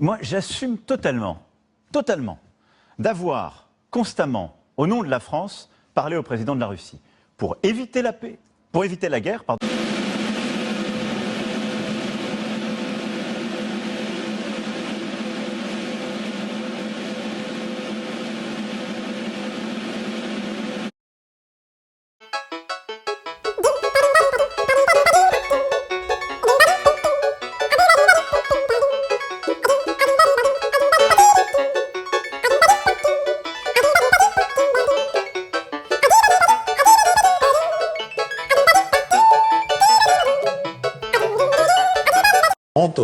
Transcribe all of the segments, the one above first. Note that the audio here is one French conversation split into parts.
Moi, j'assume totalement, d'avoir constamment, au nom de la France, parlé au président de la Russie pour éviter la paix, pour éviter la guerre, pardon.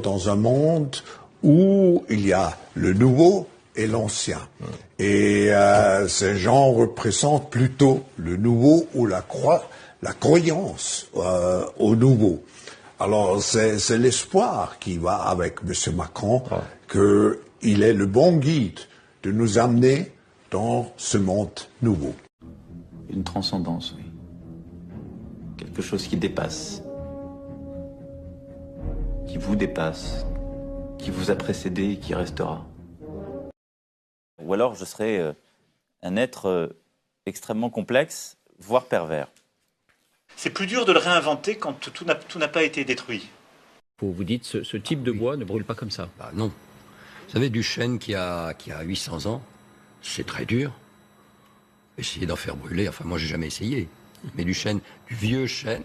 Dans un monde où il y a le nouveau et l'ancien. Et ces gens représentent plutôt le nouveau ou la croyance au nouveau. Alors c'est l'espoir qui va avec M. Macron, qu'il est le bon guide de nous amener dans ce monde nouveau. Une transcendance, oui. Quelque chose qui dépasse. Qui vous dépasse, qui vous a précédé et qui restera. Ou alors je serai un être extrêmement complexe, voire pervers. C'est plus dur de le réinventer quand tout n'a pas été détruit. Vous dites, ce type de bois ne brûle pas comme ça. Bah non. Vous savez, du chêne qui a 800 ans, c'est très dur. Essayer d'en faire brûler, enfin moi j'ai jamais essayé. Mais du vieux chêne...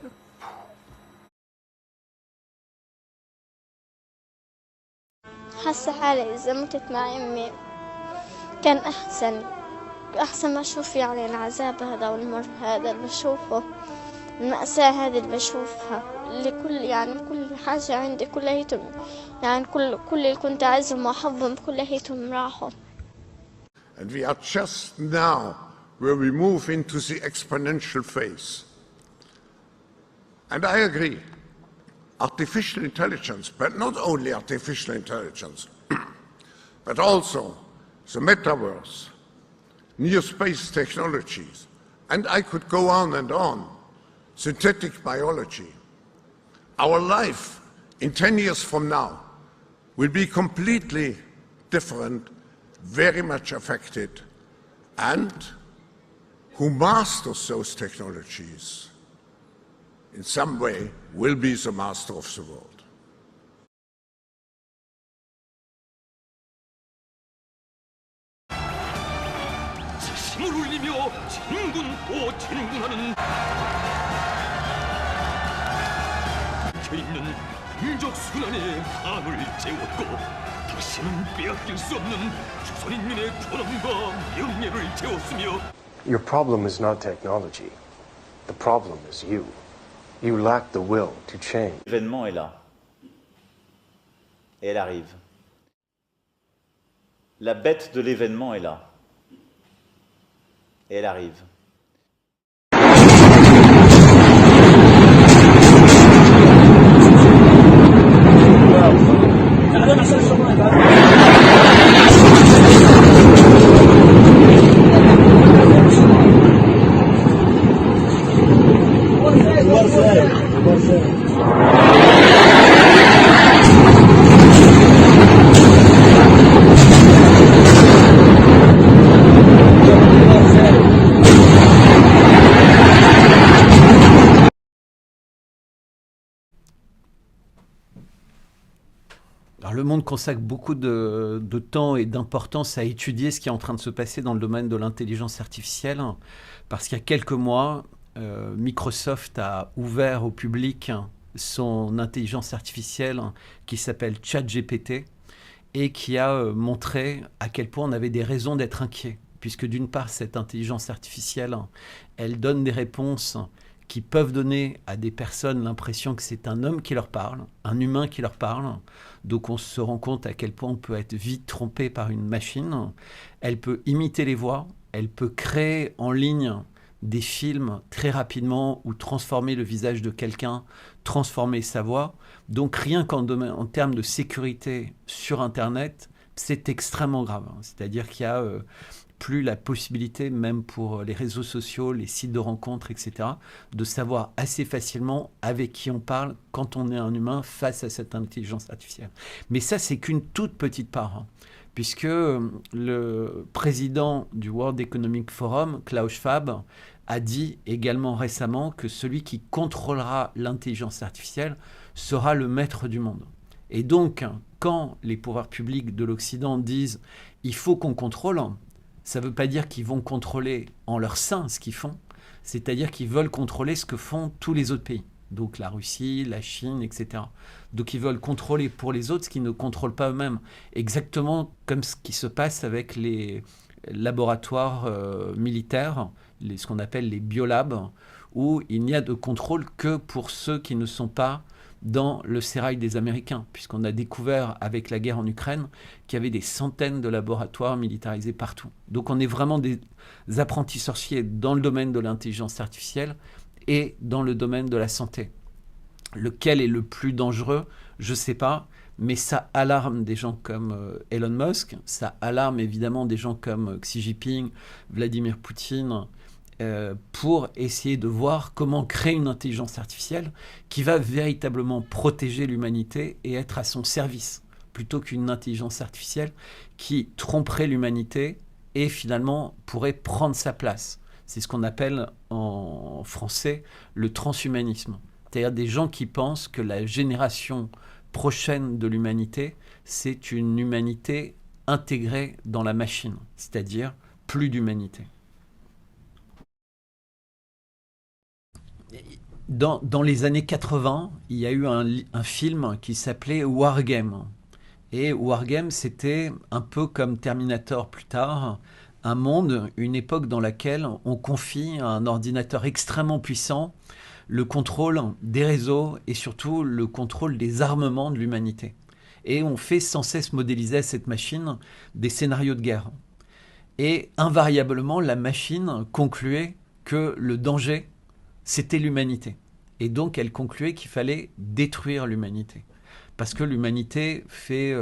حاسة حالي إذا متت مع أمي كان أحسن ما أشوف يعني العذاب هذا والمر هذا اللي بشوفه المأساة هذه اللي بشوفها اللي كل حاجة عندي كليتهم يعني كل اللي كنت أعزهم وأحبهم كليتهم راحوا. And we are just now where we move into the exponential phase. And I agree. Artificial intelligence, but not only artificial intelligence, but also the metaverse, new space technologies, and I could go on and on, synthetic biology. Our life in 10 years from now will be completely different, very much affected, and who masters those technologies in some way will be the master of the world. Your problem is not technology. The problem is you. You lack the will to change. L'événement est là. Et elle arrive. La bête de l'événement est là. Et elle arrive. Alors, le monde consacre beaucoup de temps et d'importance à étudier ce qui est en train de se passer dans le domaine de l'intelligence artificielle, parce qu'il y a quelques mois, Microsoft a ouvert au public son intelligence artificielle qui s'appelle ChatGPT et qui a montré à quel point on avait des raisons d'être inquiets, puisque d'une part, cette intelligence artificielle, elle donne des réponses qui peuvent donner à des personnes l'impression que c'est un homme qui leur parle, un humain qui leur parle. Donc on se rend compte à quel point on peut être vite trompé par une machine. Elle peut imiter les voix, elle peut créer en ligne des films très rapidement ou transformer le visage de quelqu'un, transformer sa voix. Donc rien qu'en termes de sécurité sur Internet, c'est extrêmement grave. C'est-à-dire qu'il y a plus la possibilité, même pour les réseaux sociaux, les sites de rencontres, etc., de savoir assez facilement avec qui on parle quand on est un humain face à cette intelligence artificielle. Mais ça, c'est qu'une toute petite part, puisque le président du World Economic Forum, Klaus Schwab, a dit également récemment que celui qui contrôlera l'intelligence artificielle sera le maître du monde. Et donc, quand les pouvoirs publics de l'Occident disent « il faut qu'on contrôle », ça ne veut pas dire qu'ils vont contrôler en leur sein ce qu'ils font, c'est-à-dire qu'ils veulent contrôler ce que font tous les autres pays. Donc la Russie, la Chine, etc. Donc ils veulent contrôler pour les autres ce qu'ils ne contrôlent pas eux-mêmes. Exactement comme ce qui se passe avec les laboratoires militaires, ce qu'on appelle les biolabs, où il n'y a de contrôle que pour ceux qui ne sont pas dans le sérail des Américains, puisqu'on a découvert avec la guerre en Ukraine qu'il y avait des centaines de laboratoires militarisés partout. Donc on est vraiment des apprentis sorciers dans le domaine de l'intelligence artificielle et dans le domaine de la santé. Lequel est le plus dangereux, je ne sais pas, mais ça alarme des gens comme Elon Musk, ça alarme évidemment des gens comme Xi Jinping, Vladimir Poutine, pour essayer de voir comment créer une intelligence artificielle qui va véritablement protéger l'humanité et être à son service, plutôt qu'une intelligence artificielle qui tromperait l'humanité et finalement pourrait prendre sa place. C'est ce qu'on appelle en français le transhumanisme. C'est-à-dire des gens qui pensent que la génération prochaine de l'humanité, c'est une humanité intégrée dans la machine, c'est-à-dire plus d'humanité. Dans les années 80, il y a eu un film qui s'appelait Wargame. Et Wargame, c'était un peu comme Terminator plus tard, un monde, une époque dans laquelle on confie à un ordinateur extrêmement puissant le contrôle des réseaux et surtout le contrôle des armements de l'humanité. Et on fait sans cesse modéliser à cette machine des scénarios de guerre. Et invariablement, la machine concluait que le danger, c'était l'humanité. Et donc, elle concluait qu'il fallait détruire l'humanité. Parce que l'humanité fait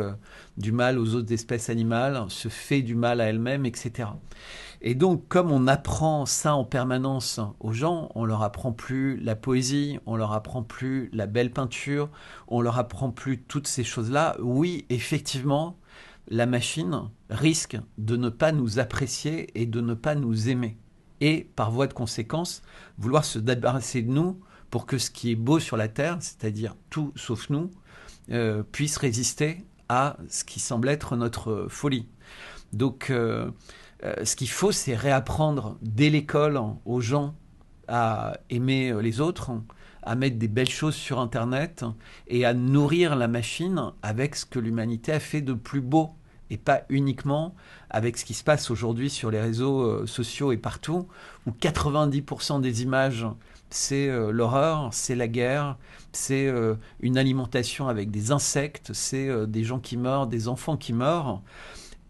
du mal aux autres espèces animales, se fait du mal à elle-même, etc. Et donc, comme on apprend ça en permanence aux gens, on leur apprend plus la poésie, on leur apprend plus la belle peinture, on leur apprend plus toutes ces choses-là. Oui, effectivement, la machine risque de ne pas nous apprécier et de ne pas nous aimer. Et par voie de conséquence, vouloir se débarrasser de nous pour que ce qui est beau sur la Terre, c'est-à-dire tout sauf nous, puisse résister à ce qui semble être notre folie. Donc, ce qu'il faut, c'est réapprendre dès l'école aux gens à aimer les autres, à mettre des belles choses sur Internet et à nourrir la machine avec ce que l'humanité a fait de plus beau et pas uniquement avec ce qui se passe aujourd'hui sur les réseaux sociaux et partout, où 90% des images, c'est l'horreur, c'est la guerre, c'est une alimentation avec des insectes, c'est des gens qui meurent, des enfants qui meurent.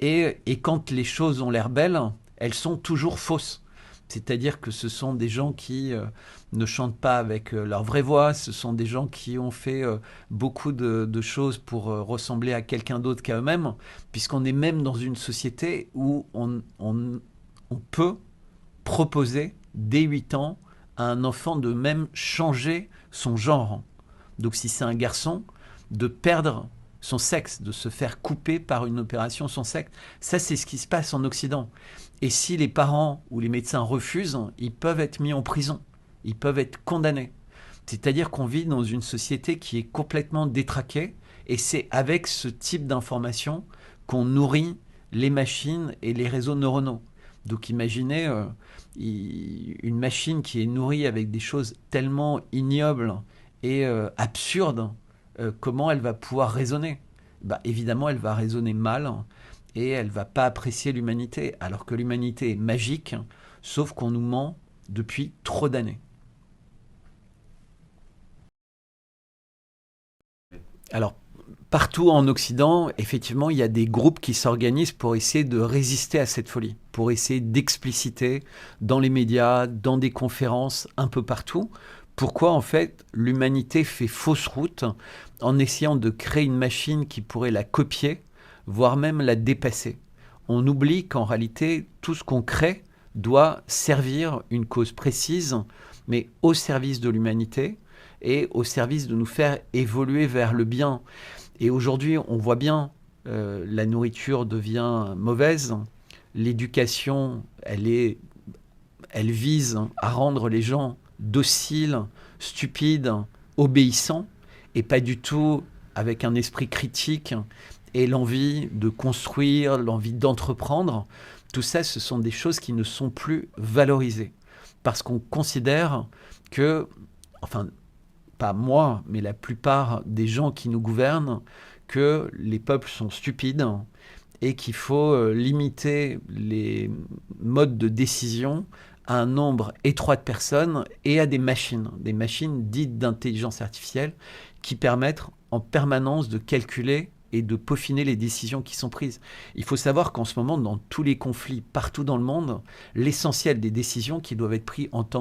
Et quand les choses ont l'air belles, elles sont toujours fausses. C'est-à-dire que ce sont des gens qui ne chantent pas avec leur vraie voix, ce sont des gens qui ont fait beaucoup de choses pour ressembler à quelqu'un d'autre qu'à eux-mêmes, puisqu'on est même dans une société où on peut proposer dès 8 ans à un enfant de même changer son genre. Donc si c'est un garçon, de perdre son sexe, de se faire couper par une opération son sexe. Ça, c'est ce qui se passe en Occident. Et si les parents ou les médecins refusent, ils peuvent être mis en prison. Ils peuvent être condamnés. C'est-à-dire qu'on vit dans une société qui est complètement détraquée. Et c'est avec ce type d'information qu'on nourrit les machines et les réseaux neuronaux. Donc imaginez une machine qui est nourrie avec des choses tellement ignobles et absurdes, comment elle va pouvoir raisonner ? Évidemment, elle va raisonner mal et elle ne va pas apprécier l'humanité, alors que l'humanité est magique, sauf qu'on nous ment depuis trop d'années. Alors, partout en Occident, effectivement, il y a des groupes qui s'organisent pour essayer de résister à cette folie, pour essayer d'expliciter dans les médias, dans des conférences, un peu partout, pourquoi en fait l'humanité fait fausse route en essayant de créer une machine qui pourrait la copier, voire même la dépasser. on oublie qu'en réalité, tout ce qu'on crée doit servir une cause précise, mais au service de l'humanité et au service de nous faire évoluer vers le bien. Et aujourd'hui, on voit bien, la nourriture devient mauvaise, l'éducation, elle vise à rendre les gens dociles, stupides, obéissants, et pas du tout avec un esprit critique et l'envie de construire, l'envie d'entreprendre. Tout ça, ce sont des choses qui ne sont plus valorisées. Parce qu'on considère que, enfin, pas moi, mais la plupart des gens qui nous gouvernent, que les peuples sont stupides et qu'il faut limiter les modes de décision à un nombre étroit de personnes et à des machines dites d'intelligence artificielle qui permettent en permanence de calculer et de peaufiner les décisions qui sont prises. Il faut savoir qu'en ce moment, dans tous les conflits partout dans le monde, l'essentiel des décisions qui doivent être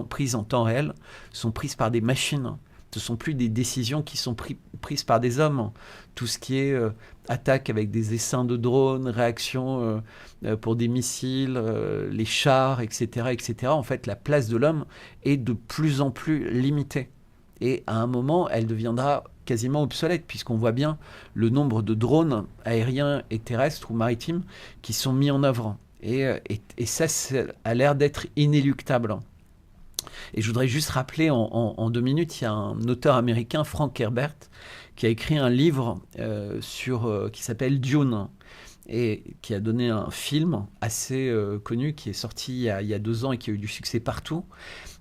prises en temps réel sont prises par des machines. Ce ne sont plus des décisions qui sont prises par des hommes. Tout ce qui est attaque avec des essaims de drones, réaction pour des missiles, les chars, etc., etc. En fait, la place de l'homme est de plus en plus limitée. Et à un moment, elle deviendra quasiment obsolète, puisqu'on voit bien le nombre de drones aériens et terrestres ou maritimes qui sont mis en œuvre. Et ça a l'air d'être inéluctable. Et je voudrais juste rappeler en 2 minutes, il y a un auteur américain, Frank Herbert, qui a écrit un livre qui s'appelle Dune, et qui a donné un film assez connu, qui est sorti il y a 2 ans et qui a eu du succès partout.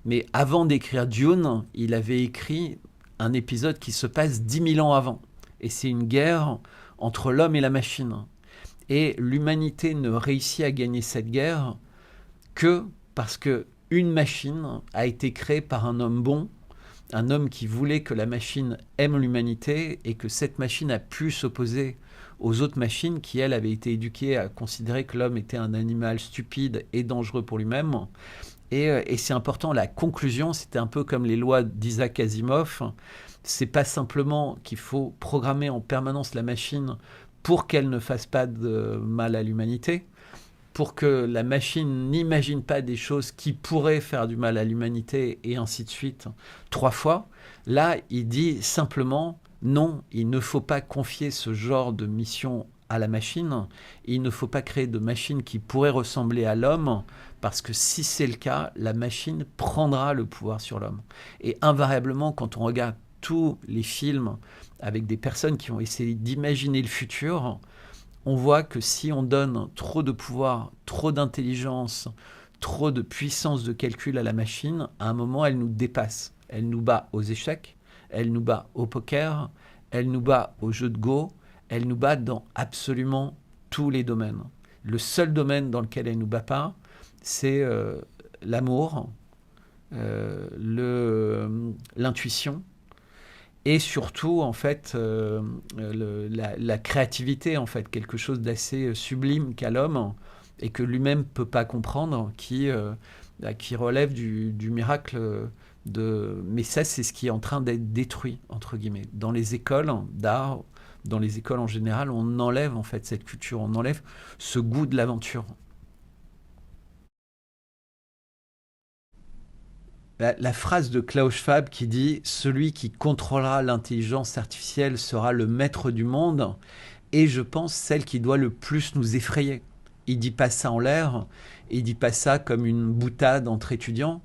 Mais avant d'écrire Dune, il avait écrit un épisode qui se passe 10 000 ans avant. Et c'est une guerre entre l'homme et la machine. Et l'humanité ne réussit à gagner cette guerre que parce que une machine a été créée par un homme bon, un homme qui voulait que la machine aime l'humanité et que cette machine a pu s'opposer aux autres machines qui, elles, avaient été éduquées à considérer que l'homme était un animal stupide et dangereux pour lui-même. Et c'est important, la conclusion, c'était un peu comme les lois d'Isaac Asimov. C'est pas simplement qu'il faut programmer en permanence la machine pour qu'elle ne fasse pas de mal à l'humanité, pour que la machine n'imagine pas des choses qui pourraient faire du mal à l'humanité, et ainsi de suite, 3 fois. Là, il dit simplement, non, il ne faut pas confier ce genre de mission à la machine, il ne faut pas créer de machine qui pourrait ressembler à l'homme, parce que si c'est le cas, la machine prendra le pouvoir sur l'homme. Et invariablement, quand on regarde tous les films avec des personnes qui ont essayé d'imaginer le futur, on voit que si on donne trop de pouvoir, trop d'intelligence, trop de puissance de calcul à la machine, à un moment, elle nous dépasse. Elle nous bat aux échecs, elle nous bat au poker, elle nous bat au jeu de Go, elle nous bat dans absolument tous les domaines. Le seul domaine dans lequel elle ne nous bat pas, c'est l'amour, l'intuition, et surtout, en fait, la créativité, en fait, quelque chose d'assez sublime qu'a l'homme et que lui-même ne peut pas comprendre, qui relève du miracle Mais ça, c'est ce qui est en train d'être détruit, entre guillemets. Dans les écoles d'art, dans les écoles en général, on enlève, en fait, cette culture, on enlève ce goût de l'aventure. La phrase de Klaus Schwab qui dit « Celui qui contrôlera l'intelligence artificielle sera le maître du monde » est, je pense, celle qui doit le plus nous effrayer. Il ne dit pas ça en l'air, il ne dit pas ça comme une boutade entre étudiants,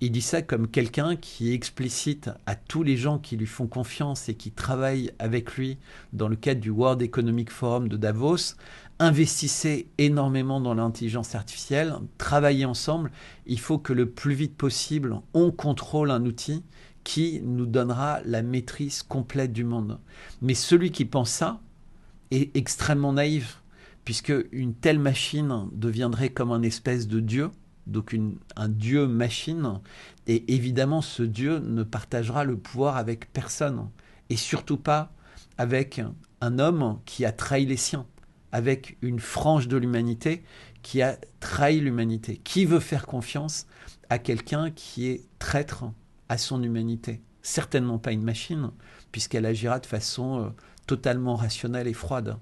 il dit ça comme quelqu'un qui explicite à tous les gens qui lui font confiance et qui travaillent avec lui dans le cadre du World Economic Forum de Davos: investissez énormément dans l'intelligence artificielle, travaillez ensemble, il faut que le plus vite possible, on contrôle un outil qui nous donnera la maîtrise complète du monde. Mais celui qui pense ça est extrêmement naïf, puisque une telle machine deviendrait comme un espèce de dieu, donc un dieu machine, et évidemment ce dieu ne partagera le pouvoir avec personne, et surtout pas avec un homme qui a trahi les siens, avec une frange de l'humanité qui a trahi l'humanité. Qui veut faire confiance à quelqu'un qui est traître à son humanité? Certainement pas une machine, puisqu'elle agira de façon totalement rationnelle et froide.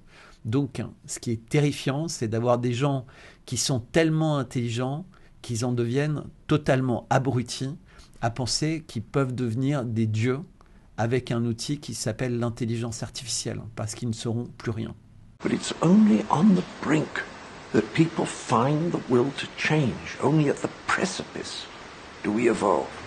Donc, ce qui est terrifiant, c'est d'avoir des gens qui sont tellement intelligents qu'ils en deviennent totalement abrutis à penser qu'ils peuvent devenir des dieux avec un outil qui s'appelle l'intelligence artificielle, parce qu'ils ne seront plus rien. But it's only on the brink that people find the will to change. Only at the precipice do we evolve.